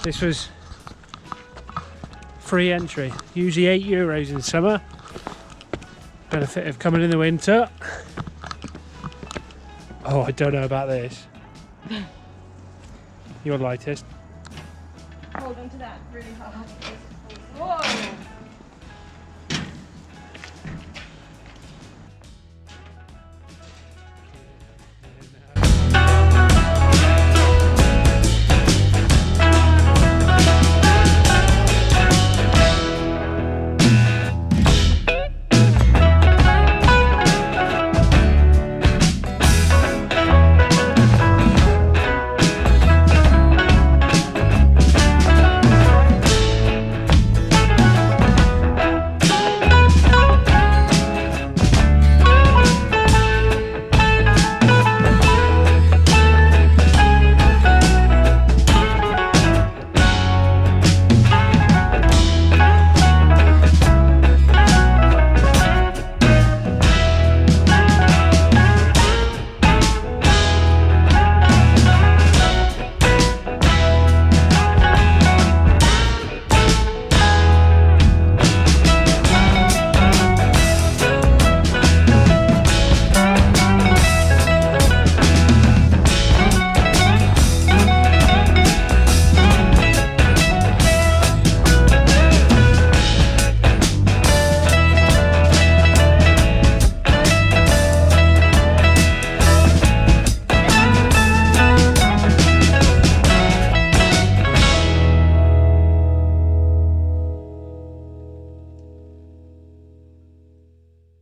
This was free entry, usually €8 in summer. Benefit of coming in the winter. Oh, I don't know about this. Your lightest. Hold on to that really hard. Whoa!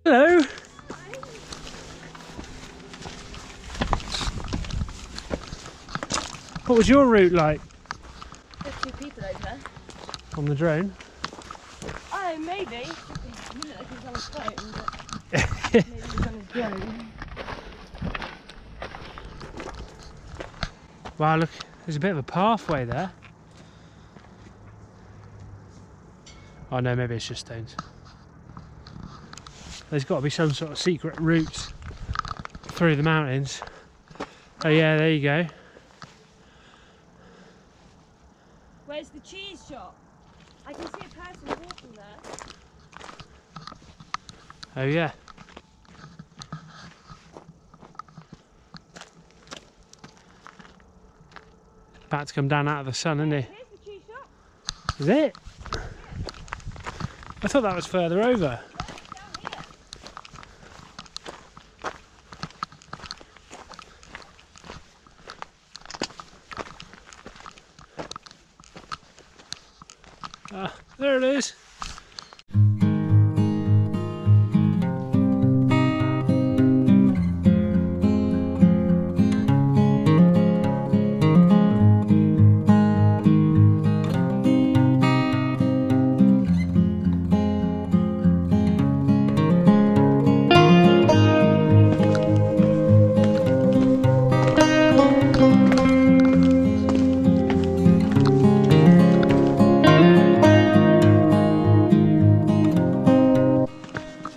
Hello. What was your route like? There's 2 people over there. On the drone? Oh, maybe. You look like he's on his phone, but maybe he's on his drone. Wow, look, there's a bit of a pathway there. Oh no, maybe it's just stones. There's got to be some sort of secret route through the mountains. Oh yeah, there you go. Where's the cheese shop? I can see a person walking there. Oh yeah. About to come down out of the sun, isn't he? Here's the cheese shop. Is it? I thought that was further over. Ah, there it is.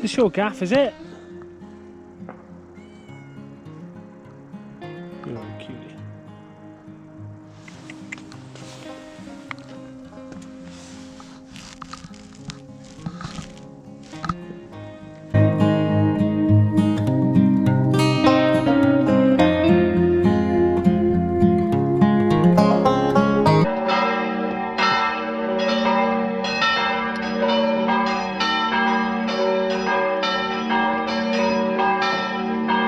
It's your gaff, is it? You're a cutie.